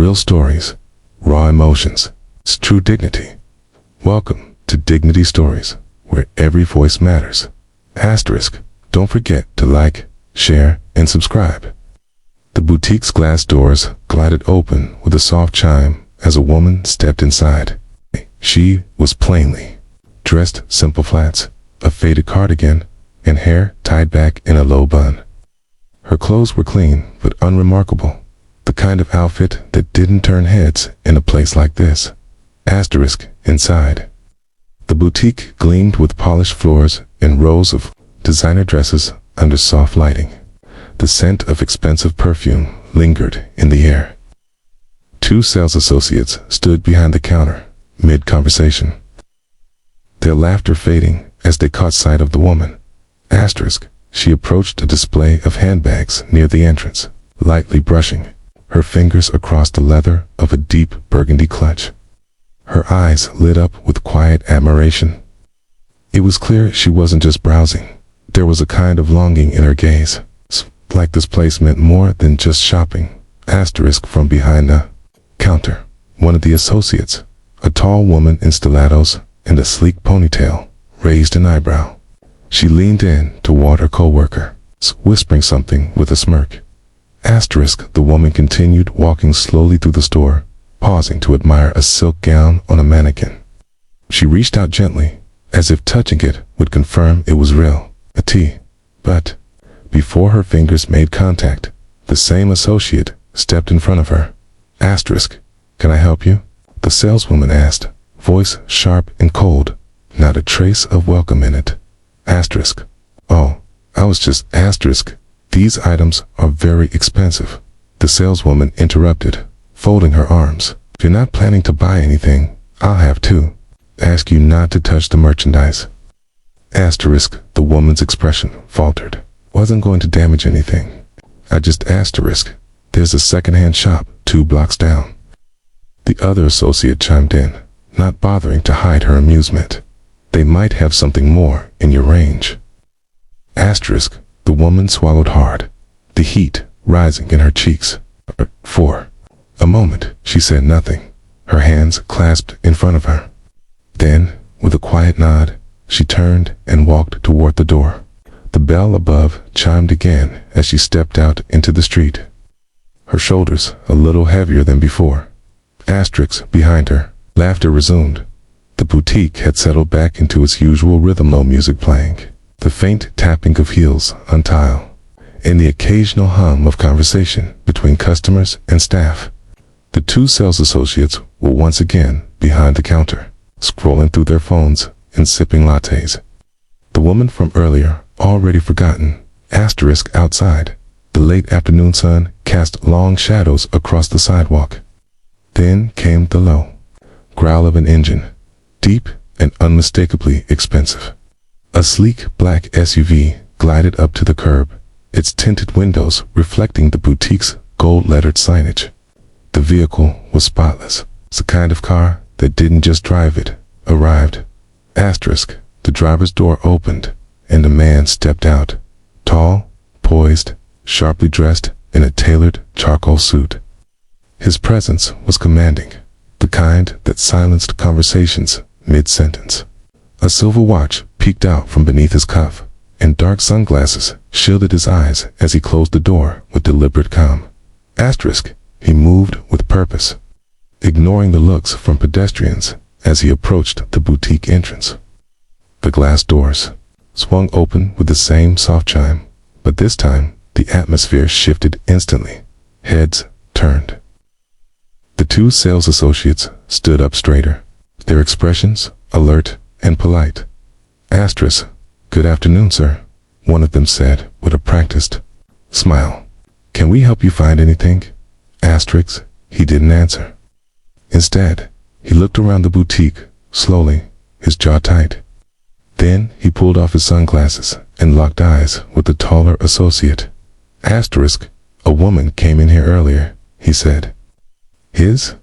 Real stories, raw emotions, it's true dignity. Welcome to Dignity Stories, where every voice matters. Asterisk, don't forget to like, share, and subscribe. The boutique's glass doors glided open with a soft chime as a woman stepped inside. She was plainly dressed simple flats, a faded cardigan, and hair tied back in a low bun. Her clothes were clean but unremarkable, the kind of outfit that didn't turn heads in a place like this. Asterisk, inside. The boutique gleamed with polished floors and rows of designer dresses under soft lighting. The scent of expensive perfume lingered in the air. Two sales associates stood behind the counter, mid-conversation, their laughter fading as they caught sight of the woman. Asterisk, she approached a display of handbags near the entrance, lightly brushing her fingers across the leather of a deep burgundy clutch. Her eyes lit up with quiet admiration. It was clear she wasn't just browsing. There was a kind of longing in her gaze, like this place meant more than just shopping. Asterisk, from behind the counter, one of the associates, a tall woman in stilettos and a sleek ponytail, raised an eyebrow. She leaned in toward her co-worker, whispering something with a smirk. Asterisk, the woman continued walking slowly through the store, pausing to admire a silk gown on a mannequin. She reached out gently, as if touching it would confirm it was real. A tea. But before her fingers made contact, the same associate stepped in front of her. Asterisk, can I help you? The saleswoman asked, voice sharp and cold, not a trace of welcome in it. Asterisk, oh, I was just asterisk. These items are very expensive. The saleswoman interrupted, folding her arms. If you're not planning to buy anything, I'll have to ask you not to touch the merchandise. Asterisk, the woman's expression faltered. Wasn't going to damage anything. I just asterisk. There's a second-hand shop 2 blocks down. The other associate chimed in, not bothering to hide her amusement. They might have something more in your range. Asterisk, the woman swallowed hard, the heat rising in her cheeks. For a moment, she said nothing, her hands clasped in front of her. Then, with a quiet nod, she turned and walked toward the door. The bell above chimed again as she stepped out into the street, her shoulders a little heavier than before. Asterisk, behind her, laughter resumed. The boutique had settled back into its usual rhythm, no music playing, the faint tapping of heels on tile, and the occasional hum of conversation between customers and staff. The two sales associates were once again behind the counter, scrolling through their phones and sipping lattes. The woman from earlier, already forgotten. Asterisk, outside, the late afternoon sun cast long shadows across the sidewalk. Then came the low growl of an engine, deep and unmistakably expensive. A sleek black SUV glided up to the curb, its tinted windows reflecting the boutique's gold-lettered signage. The vehicle was spotless. It's the kind of car that didn't just drive, it arrived. Asterisk, the driver's door opened, and a man stepped out, tall, poised, sharply dressed in a tailored charcoal suit. His presence was commanding, the kind that silenced conversations mid-sentence. A silver watch peeked out from beneath his cuff, and dark sunglasses shielded his eyes as he closed the door with deliberate calm. Asterisk, he moved with purpose, ignoring the looks from pedestrians as he approached the boutique entrance. The glass doors swung open with the same soft chime, but this time the atmosphere shifted instantly. Heads turned. The two sales associates stood up straighter, their expressions alert and polite. Asterisk, good afternoon, sir, one of them said with a practiced smile. Can we help you find anything? Asterisk, he didn't answer. Instead, he looked around the boutique, slowly, his jaw tight. Then he pulled off his sunglasses and locked eyes with the taller associate. Asterisk, a woman came in here earlier, he said. His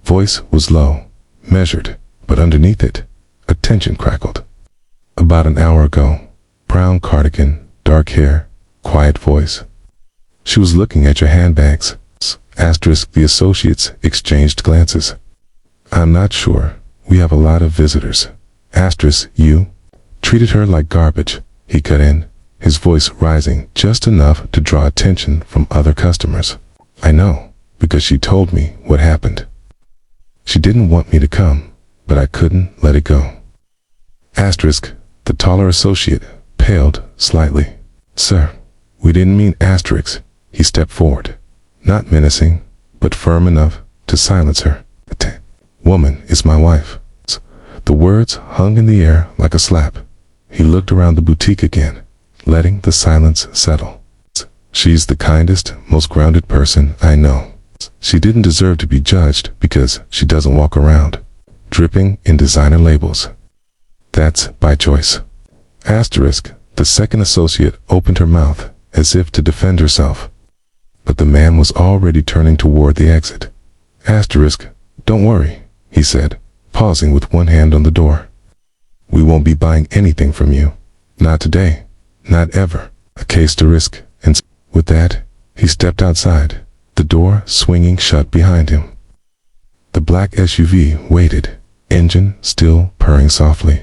voice was low, measured, but underneath it, a tension crackled. About an hour ago. Brown cardigan, dark hair, quiet voice. She was looking at your handbags. Asterisk. The associates exchanged glances. I'm not sure. We have a lot of visitors. Asterisk. You treated her like garbage, he cut in, his voice rising just enough to draw attention from other customers. I know, because she told me what happened. She didn't want me to come, but I couldn't let it go. Asterisk. The taller associate paled slightly. Sir, we didn't mean asterisk. He stepped forward, not menacing, but firm enough to silence her. That woman is my wife. The words hung in the air like a slap. He looked around the boutique again, letting the silence settle. She's the kindest, most grounded person I know. She didn't deserve to be judged because she doesn't walk around dripping in designer labels. That's by choice. Asterisk. The second associate opened her mouth as if to defend herself, but the man was already turning toward the exit. Asterisk. Don't worry, he said, pausing with one hand on the door. We won't be buying anything from you. Not today. Not ever. A case to risk. And with that, he stepped outside, the door swinging shut behind him. The black SUV waited, engine still purring softly.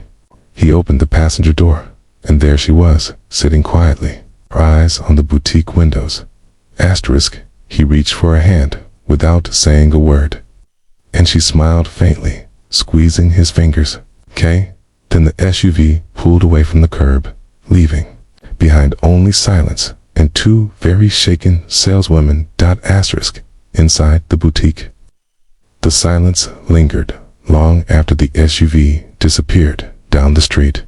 He opened the passenger door, and there she was, sitting quietly, her eyes on the boutique windows. Asterisk. He reached for her hand, without saying a word. And she smiled faintly, squeezing his fingers. Okay? Then the SUV pulled away from the curb, leaving behind only silence and two very shaken saleswomen. Asterisk. Inside the boutique. The silence lingered long after the SUV disappeared down the street.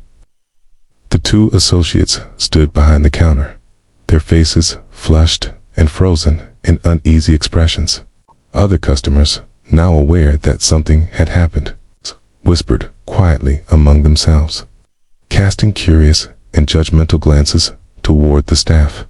The two associates stood behind the counter, their faces flushed and frozen in uneasy expressions. Other customers, now aware that something had happened, whispered quietly among themselves, casting curious and judgmental glances toward the staff.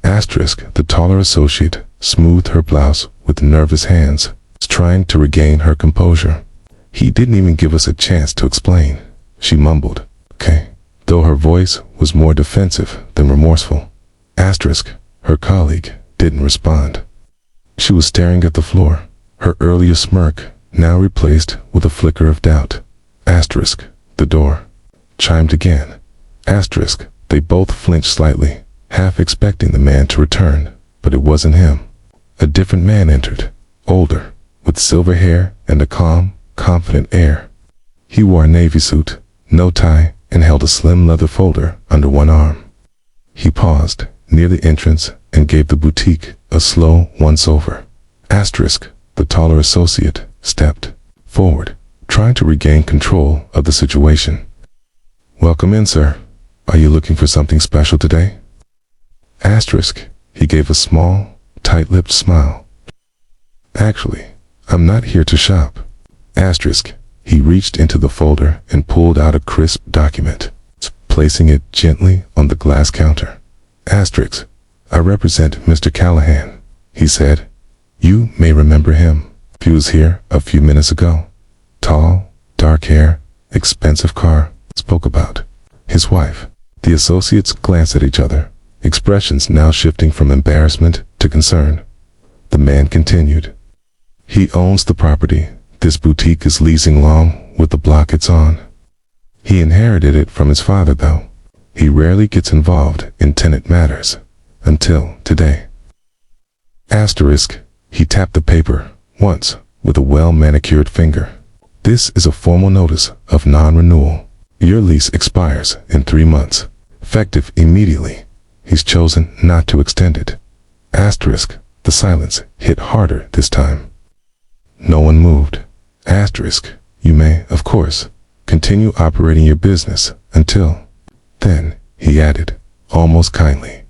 Asterisk. The taller associate smoothed her blouse with nervous hands, trying to regain her composure. He didn't even give us a chance to explain, she mumbled. Okay. Though her voice was more defensive than remorseful. Asterisk. Her colleague didn't respond. She was staring at the floor, her earlier smirk now replaced with a flicker of doubt. Asterisk. The door chimed again. Asterisk. They both flinched slightly, half expecting the man to return, but it wasn't him. A different man entered, older, with silver hair and a calm, confident air. He wore a navy suit, no tie, and held a slim leather folder under one arm. He paused near the entrance and gave the boutique a slow once-over. Asterisk. The taller associate stepped forward, trying to regain control of the situation. Welcome in, sir. Are you looking for something special today? Asterisk. He gave a small, tight-lipped smile. Actually, I'm not here to shop. Asterisk. He reached into the folder and pulled out a crisp document, placing it gently on the glass counter. Asterisk. I represent Mr. Callahan, he said. You may remember him. He was here a few minutes ago. Tall, dark hair, expensive car. Spoke about his wife. The associates glanced at each other, expressions now shifting from embarrassment to concern. The man continued. He owns the property this boutique is leasing along with the block it's on. He inherited it from his father, though. He rarely gets involved in tenant matters. Until today. Asterisk. He tapped the paper once with a well-manicured finger. This is a formal notice of non-renewal. Your lease expires in 3 months, effective immediately. He's chosen not to extend it. Asterisk. The silence hit harder this time. No one moved. Asterisk. You may, of course, continue operating your business until then, he added, almost kindly.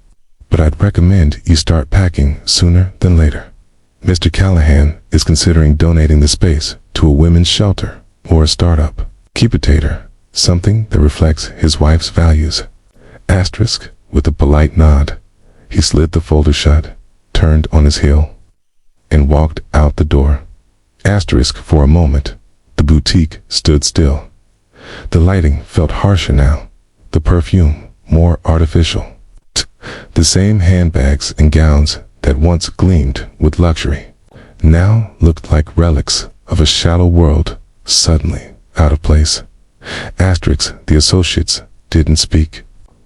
But I'd recommend you start packing sooner than later. Mr. Callahan is considering donating the space to a women's shelter or a startup incubator, something that reflects his wife's values. Asterisk. With a polite nod, he slid the folder shut, turned on his heel, and walked out the door. Asterisk. For a moment, the boutique stood still. The lighting felt harsher now, the perfume more artificial. The same handbags and gowns that once gleamed with luxury now looked like relics of a shallow world, suddenly out of place. Asterisk, the associates didn't speak.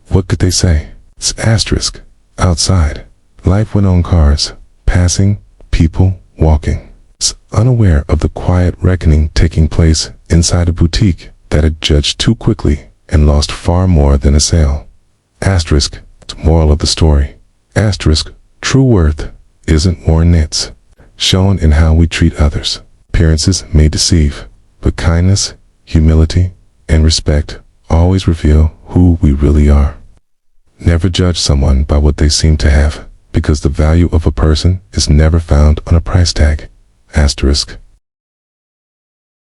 What could they say? Asterisk, outside. Life went on, cars passing, people walking. Unaware of the quiet reckoning taking place inside a boutique that had judged too quickly and lost far more than a sale. Asterisk, moral of the story. Asterisk, true worth isn't worn, it's shown in how we treat others. Appearances may deceive, but kindness, humility, and respect always reveal who we really are. Never judge someone by what they seem to have, because the value of a person is never found on a price tag. Asterisk.